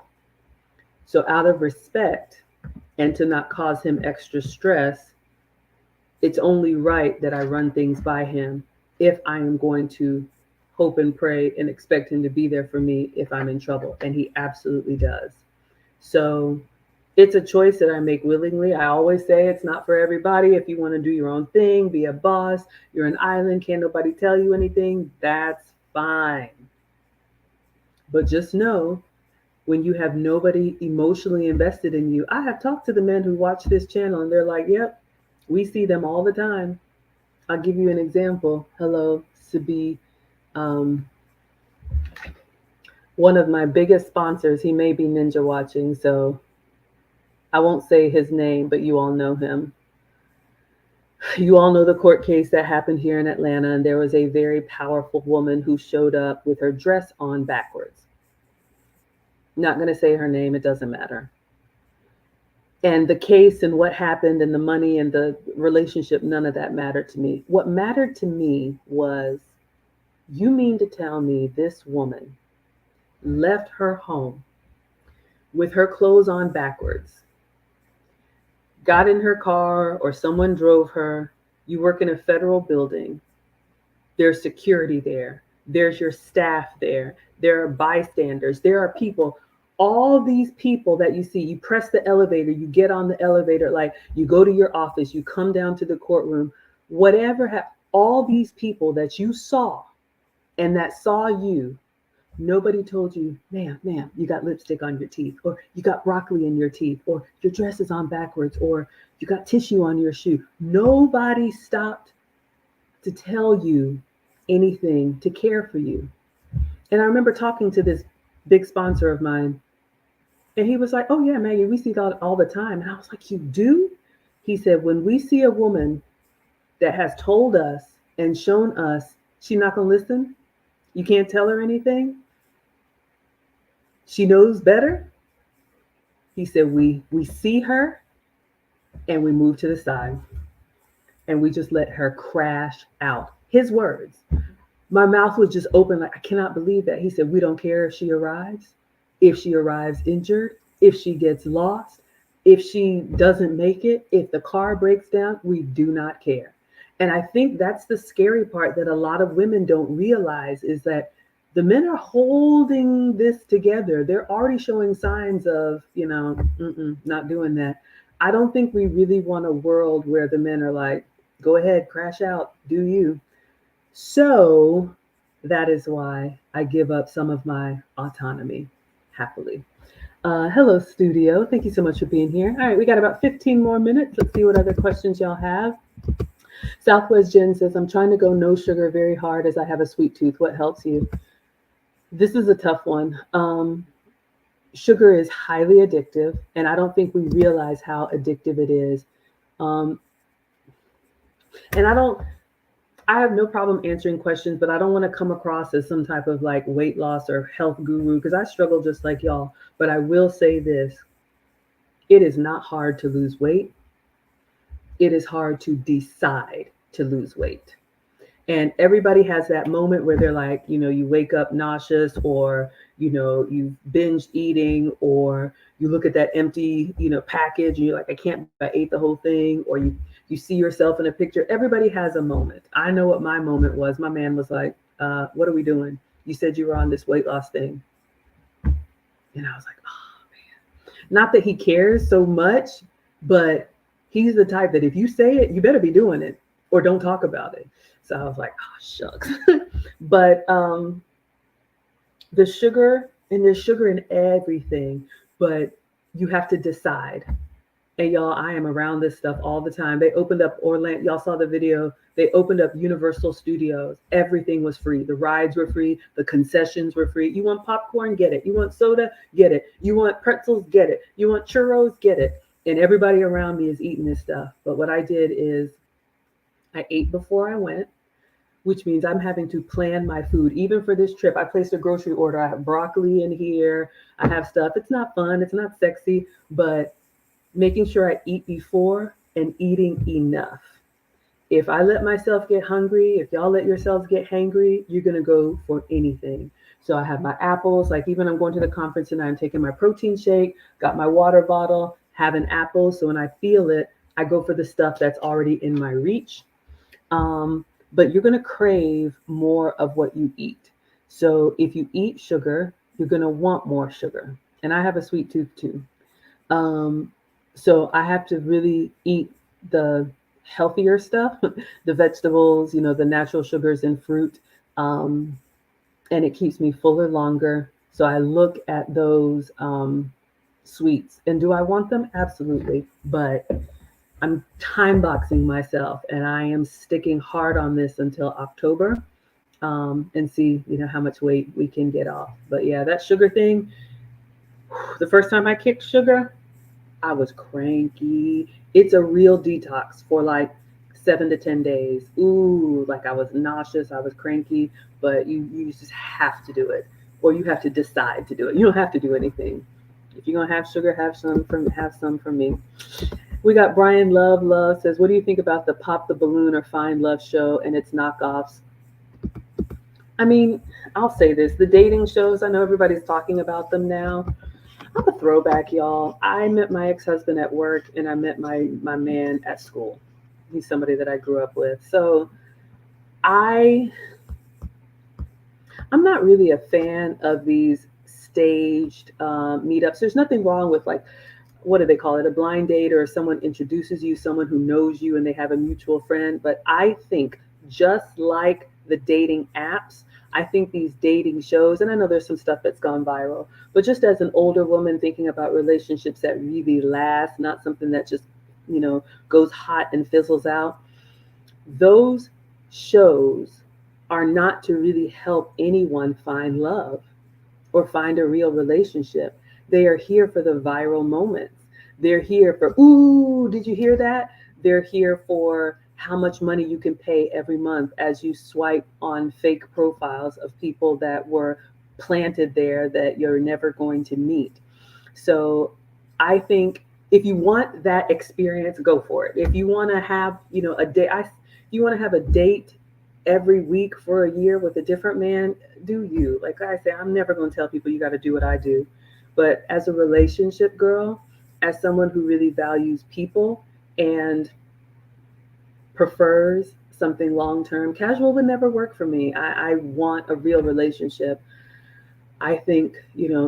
So, out of respect and to not cause him extra stress, it's only right that I run things by him if I am going to hope and pray and expect him to be there for me if I'm in trouble. And he absolutely does. So, it's a choice that I make willingly. I always say it's not for everybody. If you want to do your own thing, be a boss, you're an island, can't nobody tell you anything, that's fine. But just know when you have nobody emotionally invested in you. I have talked to the men who watch this channel and they're like, yep, we see them all the time. I'll give you an example. Hello, Sabi. Um, one of my biggest sponsors, he may be ninja watching, so I won't say his name, but you all know him. You all know the court case that happened here in Atlanta, and there was a very powerful woman who showed up with her dress on backwards. Not going to say her name, it doesn't matter. And the case and what happened and the money and the relationship, none of that mattered to me. What mattered to me was, you mean to tell me this woman left her home with her clothes on backwards, got in her car or someone drove her? You work in a federal building. There's security there. There's your staff there. There are bystanders. There are people. All these people that you see, you press the elevator, you get on the elevator, like you go to your office, you come down to the courtroom, whatever, all these people that you saw and that saw you, nobody told you, ma'am, you got lipstick on your teeth, or you got broccoli in your teeth, or your dress is on backwards, or you got tissue on your shoe. Nobody stopped to tell you anything, to care for you. And I remember talking to this big sponsor of mine, and he was like, oh yeah, Maggie, we see that all the time. And I was like, you do? He said, when we see a woman that has told us and shown us she's not going to listen, you can't tell her anything, she knows better. He said, we see her and we move to the side and we just let her crash out. His words. My mouth was just open, like, I cannot believe that. He said, we don't care if she arrives injured, if she gets lost, if she doesn't make it, if the car breaks down, we do not care. And I think that's the scary part that a lot of women don't realize, is that the men are holding this together. They're already showing signs of, not doing that. I don't think we really want a world where the men are like, go ahead, crash out, do you. So that is why I give up some of my autonomy happily. Hello, studio. Thank you so much for being here. All right, we got about 15 more minutes. Let's see what other questions y'all have. Southwest Jen says, I'm trying to go no sugar very hard as I have a sweet tooth. What helps you? This is a tough one. Sugar is highly addictive, and I don't think we realize how addictive it is. Um, and I have no problem answering questions, but I don't want to come across as some type of like weight loss or health guru because I struggle just like y'all. But I will say this, it is not hard to lose weight. It is hard to decide to lose weight. And everybody has that moment where they're like, you wake up nauseous, or, you binge eating, or you look at that empty, package and you're like, I can't, I ate the whole thing, or you see yourself in a picture. Everybody has a moment. I know what my moment was. My man was like, what are we doing? You said you were on this weight loss thing. And I was like, oh man. Not that he cares so much, but he's the type that if you say it, you better be doing it or don't talk about it. So I was like, oh, shucks. But the sugar, and there's sugar in everything, but you have to decide. And y'all, I am around this stuff all the time. They opened up Orlando. Y'all saw the video. They opened up Universal Studios. Everything was free. The rides were free. The concessions were free. You want popcorn? Get it. You want soda? Get it. You want pretzels? Get it. You want churros? Get it. And everybody around me is eating this stuff. But what I did is I ate before I went, which means I'm having to plan my food. Even for this trip, I placed a grocery order. I have broccoli in here. I have stuff. It's not fun. It's not sexy, but making sure I eat before and eating enough. If I let myself get hungry, if y'all let yourselves get hangry, you're going to go for anything. So I have my apples, like even I'm going to the conference and I'm taking my protein shake, got my water bottle, have an apple. So when I feel it, I go for the stuff that's already in my reach. But you're going to crave more of what you eat. So if you eat sugar, you're going to want more sugar. And I have a sweet tooth too. So I have to really eat the healthier stuff, the vegetables, the natural sugars in fruit. And it keeps me fuller longer. So I look at those sweets. And do I want them? Absolutely. But I'm time boxing myself, and I am sticking hard on this until October, and see, how much weight we can get off. But yeah, that sugar thing, the first time I kicked sugar, I was cranky. It's a real detox for like 7 to 10 days. Ooh, like I was nauseous, I was cranky, but you just have to do it, or you have to decide to do it. You don't have to do anything. If you're gonna have sugar, have some from me. We got Brian Love says, what do you think about the Pop the Balloon or Find Love show and its knockoffs? I mean, I'll say this, the dating shows, I know everybody's talking about them now. I'm a throwback, y'all. I met my ex-husband at work and I met my man at school. He's somebody that I grew up with. So I'm not really a fan of these staged meetups. There's nothing wrong with like, what do they call it? A blind date, or someone introduces you, someone who knows you and they have a mutual friend. But I think just like the dating apps, I think these dating shows, and I know there's some stuff that's gone viral, but just as an older woman thinking about relationships that really last, not something that just, goes hot and fizzles out, those shows are not to really help anyone find love or find a real relationship. They are here for the viral moments. They're here for, ooh, did you hear that? They're here for how much money you can pay every month as you swipe on fake profiles of people that were planted there that you're never going to meet. So I think if you want that experience, go for it. If you want to have, a day, you want to have a date every week for a year with a different man, do you. Like I say, I'm never going to tell people you got to do what I do. But as a relationship girl, as someone who really values people and prefers something long term, casual would never work for me. I want a real relationship. I think,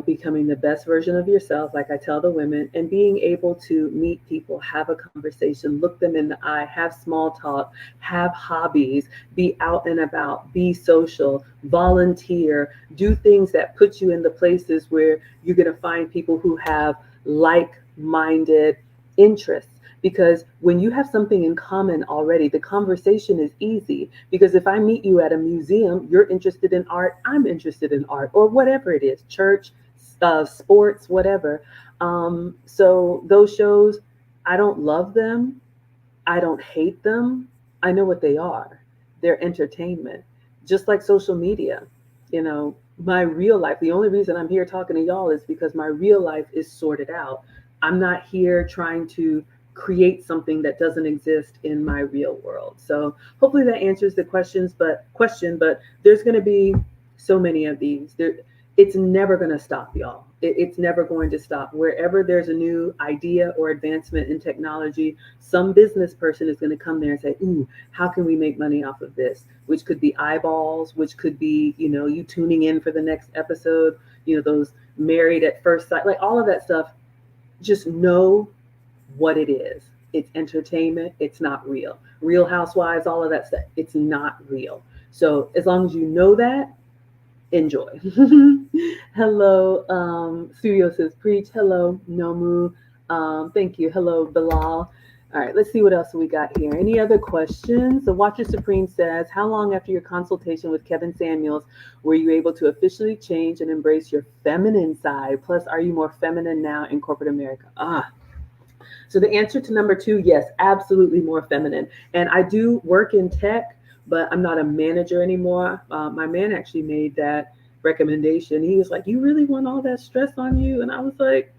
becoming the best version of yourself, like I tell the women, and being able to meet people, have a conversation, look them in the eye, have small talk, have hobbies, be out and about, be social, volunteer, do things that put you in the places where you're going to find people who have like minded interests. Because when you have something in common already, the conversation is easy. Because if I meet you at a museum, you're interested in art, I'm interested in art, or whatever it is, church, sports, whatever. So those shows, I don't love them, I don't hate them. I know what they are. They're entertainment. Just like social media. My real life, the only reason I'm here talking to y'all is because my real life is sorted out. I'm not here trying to create something that doesn't exist in my real world. So hopefully that answers the question, but there's going to be so many of these. It's never going to stop, y'all. It's never going to stop. Wherever there's a new idea or advancement in technology, some business person is going to come there and say, ooh, how can we make money off of this? Which could be eyeballs, which could be, you tuning in for the next episode, those married at first sight, like all of that stuff. Just know what it is. It's entertainment. It's not real. Real Housewives, all of that stuff. It's not real. So as long as you know that, enjoy. Hello, Studio says preach. Hello, Nomu. Thank you. Hello, Bilal. All right, let's see what else we got here. Any other questions? The Watcher Supreme says, how long after your consultation with Kevin Samuels were you able to officially change and embrace your feminine side? Plus, are you more feminine now in corporate America? So the answer to number two, yes, absolutely more feminine. And I do work in tech, but I'm not a manager anymore. My man actually made that recommendation. He was like, you really want all that stress on you? And I was like,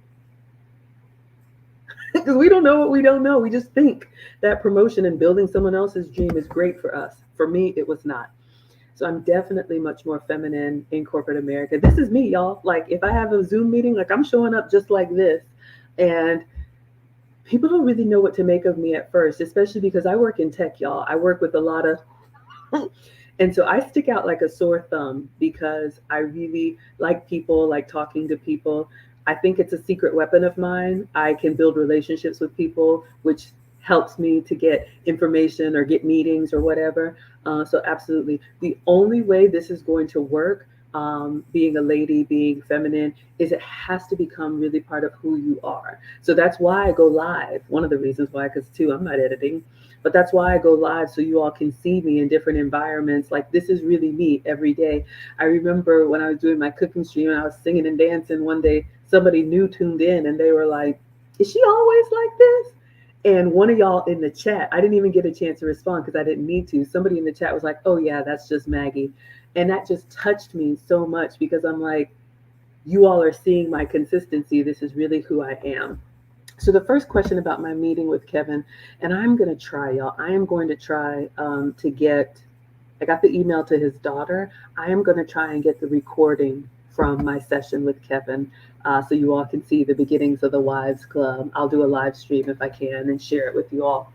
because we don't know what we don't know. We just think that promotion and building someone else's dream is great for us. For me, it was not. So I'm definitely much more feminine in corporate America. This is me, y'all. Like if I have a Zoom meeting, like I'm showing up just like this. And people don't really know what to make of me at first, especially because I work in tech, y'all. I work with a lot of, and so I stick out like a sore thumb because I really like people, like talking to people. I think it's a secret weapon of mine. I can build relationships with people, which helps me to get information or get meetings or whatever. So absolutely. The only way this is going to work, being a lady, being feminine, is it has to become really part of who you are. So that's why I go live. One of the reasons why, because too, I'm not editing, but that's why I go live so you all can see me in different environments. Like this is really me every day. I remember when I was doing my cooking stream and I was singing and dancing one day, somebody new tuned in and they were like, is she always like this? And one of y'all in the chat, I didn't even get a chance to respond because I didn't need to. Somebody in the chat was like, oh yeah, that's just Maggie. And that just touched me so much because I'm like, you all are seeing my consistency. This is really who I am. So the first question about my meeting with Kevin, and I'm going to try, y'all. I am going to try to get, I got the email to his daughter. I am going to try and get the recording from my session with Kevin so you all can see the beginnings of the Wives Club. I'll do a live stream if I can and share it with you all.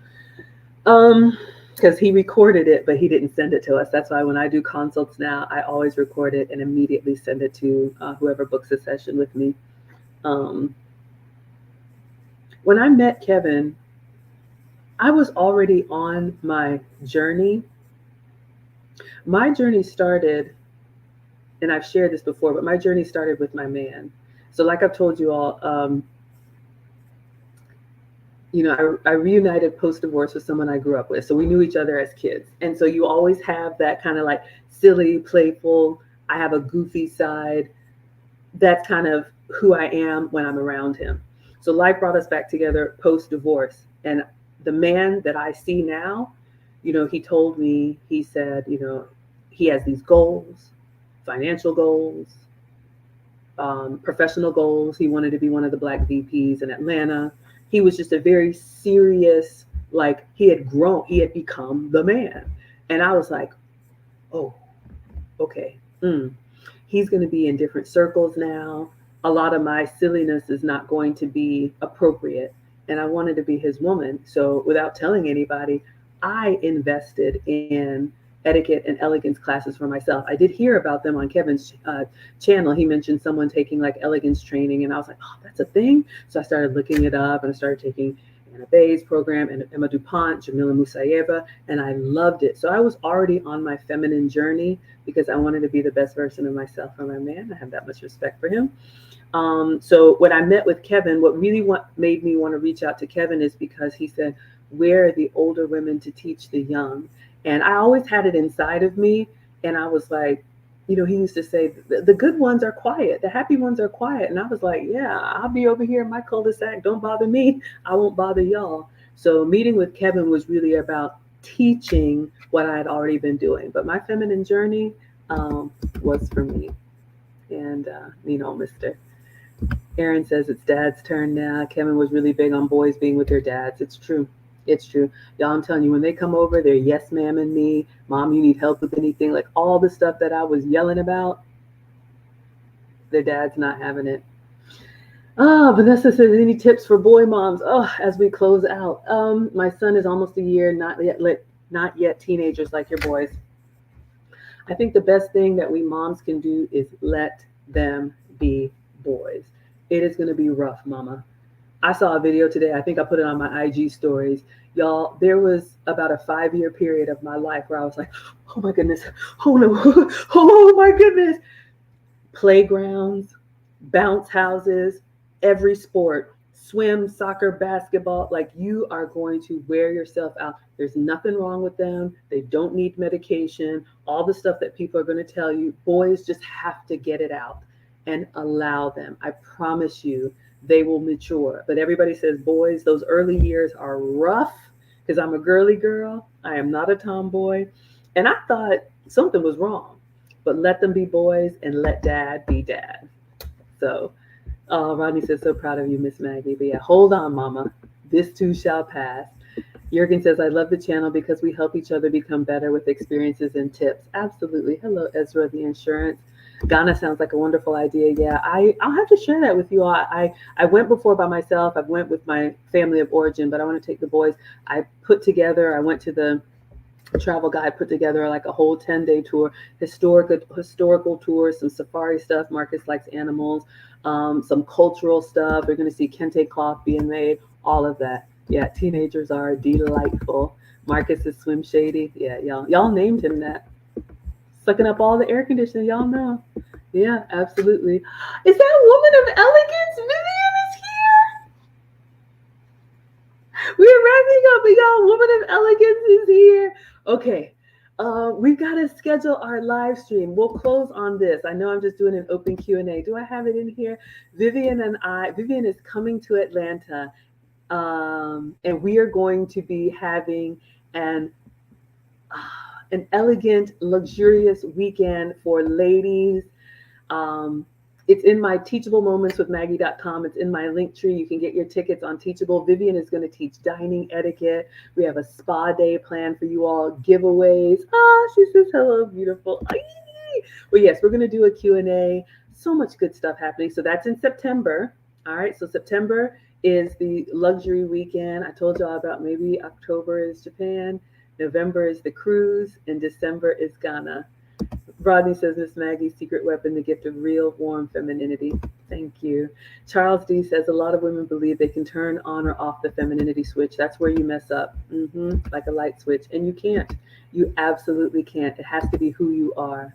Because he recorded it, but he didn't send it to us. That's why when I do consults now, I always record it and immediately send it to whoever books a session with me. When I met Kevin, I was already on my journey. My journey started, and I've shared this before, but my journey started with my man. So like I've told you all, I reunited post-divorce with someone I grew up with. So we knew each other as kids. And so you always have that kind of like silly, playful, I have a goofy side. That's kind of who I am when I'm around him. So life brought us back together post-divorce. And the man that I see now, he told me, he said, he has these goals, financial goals, professional goals. He wanted to be one of the Black VPs in Atlanta. He was just a very serious, like he had grown, he had become the man. And I was like, oh, okay. He's going to be in different circles now. A lot of my silliness is not going to be appropriate. And I wanted to be his woman. So without telling anybody, I invested in etiquette and elegance classes for myself. I did hear about them on Kevin's channel. He mentioned someone taking like elegance training, and I was like, oh, that's a thing. So I started looking it up, and I started taking Anna Bay's program and Emma DuPont, Jamila Musayeva, and I loved it. So I was already on my feminine journey because I wanted to be the best version of myself for my man. I have that much respect for him. So when I met with Kevin, what really made me want to reach out to Kevin is because he said, where are the older women to teach the young? And I always had it inside of me. And I was like, he used to say, the good ones are quiet. The happy ones are quiet. And I was like, yeah, I'll be over here in my cul-de-sac. Don't bother me. I won't bother y'all. So meeting with Kevin was really about teaching what I had already been doing. But my feminine journey was for me. And, Mr. Aaron says it's dad's turn now. Kevin was really big on boys being with their dads. It's true. It's true. Y'all, I'm telling you, when they come over, they're yes, ma'am, and me. Mom, you need help with anything? Like all the stuff that I was yelling about, their dad's not having it. Vanessa says, any tips for boy moms? As we close out. My son is almost a year, not yet teenagers like your boys. I think the best thing that we moms can do is let them be boys. It is going to be rough, mama. I saw a video today. I think I put it on my IG stories. Y'all, there was about a 5-year period of my life where I was like, oh my goodness. Oh no. Oh my goodness. Playgrounds, bounce houses, every sport, swim, soccer, basketball. Like you are going to wear yourself out. There's nothing wrong with them. They don't need medication. All the stuff that people are going to tell you. Boys just have to get it out and allow them. I promise you, they will mature. But everybody says boys, those early years are rough because I'm a girly girl. I am not a tomboy. And I thought something was wrong, but let them be boys and let dad be dad. So Rodney says, so proud of you, Miss Maggie. But yeah, hold on, mama. This too shall pass. Jurgen says, I love the channel because we help each other become better with experiences and tips. Absolutely. Hello, Ezra, the insurance. Ghana sounds like a wonderful idea. Yeah, I'll have to share that with you all. I went before by myself. I went with my family of origin, but I want to take the boys. I went to the travel guide, put together like a whole 10-day tour, historical tours, some safari stuff. Marcus likes animals, some cultural stuff. They're going to see kente cloth being made, all of that. Yeah, teenagers are delightful. Marcus is swim shady. Yeah, y'all named him that. Sucking up all the air conditioning, y'all know. Yeah, absolutely. Is that woman of elegance? Vivian is here. We're wrapping up, but y'all, woman of elegance is here. Okay, we've got to schedule our live stream. We'll close on this. I know I'm just doing an open Q&A. Do I have it in here? Vivian is coming to Atlanta, and we are going to be having an elegant, luxurious weekend for ladies. It's in my teachablemoments.com. It's in my link tree. You can get your tickets on Teachable. Vivian is going to teach dining etiquette. We have a spa day planned for you all, giveaways. She says, hello, beautiful. Well, yes, we're going to do a Q&A. So much good stuff happening. So that's in September. All right, so September is the luxury weekend. I told y'all about maybe October is Japan. November is the cruise, and December is Ghana. Rodney says, Miss Maggie's secret weapon, the gift of real warm femininity. Thank you. Charles D says, a lot of women believe they can turn on or off the femininity switch. That's where you mess up, like a light switch. And you can't. You absolutely can't. It has to be who you are.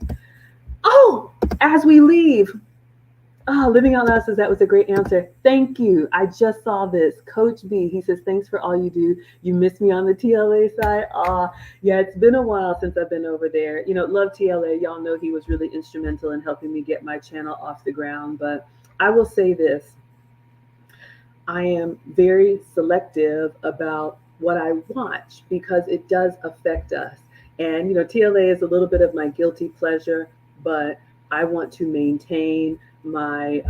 Oh, as we leave, Living Out Loud says that was a great answer. Thank you. I just saw this. Coach B, he says, thanks for all you do. You miss me on the TLA side. Yeah, it's been a while since I've been over there. Love TLA. Y'all know he was really instrumental in helping me get my channel off the ground. But I will say this. I am very selective about what I watch because it does affect us. And, TLA is a little bit of my guilty pleasure, but I want to maintain my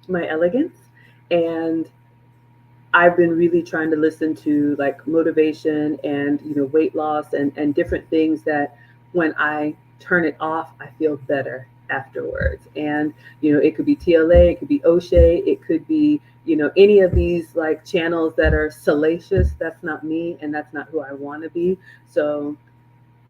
my elegance, and I've been really trying to listen to like motivation and weight loss and different things that when I turn it off, I feel better afterwards. And it could be TLA, it could be O'Shea, it could be any of these like channels that are salacious. That's not me, and that's not who I want to be. So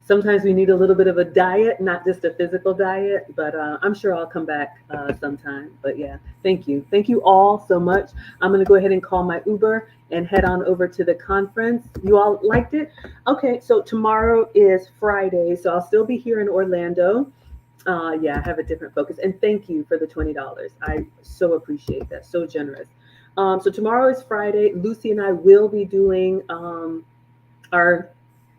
sometimes we need a little bit of a diet, not just a physical diet, but I'm sure I'll come back sometime. But yeah, thank you. Thank you all so much. I'm going to go ahead and call my Uber and head on over to the conference. You all liked it? Okay, so tomorrow is Friday, so I'll still be here in Orlando. Yeah, I have a different focus. And thank you for the $20. I so appreciate that. So generous. So tomorrow is Friday. Lucy and I will be doing our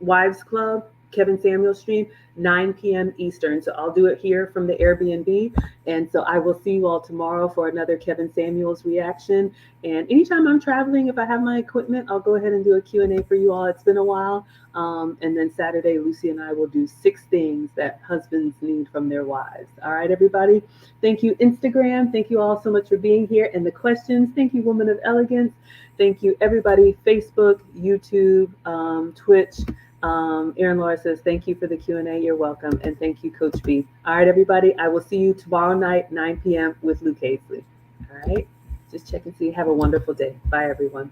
Wives Club, Kevin Samuel stream, 9 p.m. Eastern. So I'll do it here from the Airbnb. And so I will see you all tomorrow for another Kevin Samuels reaction. And anytime I'm traveling, if I have my equipment, I'll go ahead and do a Q&A for you all. It's been a while. And then Saturday, Lucy and I will do 6 things that husbands need from their wives. All right, everybody. Thank you, Instagram. Thank you all so much for being here. And the questions. Thank you, Woman of Elegance. Thank you, everybody. Facebook, YouTube, Twitch. Erin Laura says, thank you for the Q&A. You're welcome. And thank you, Coach B. All right, everybody. I will see you tomorrow night, 9 p.m. with Luke Hazley. All right. Just check and see. Have a wonderful day. Bye, everyone.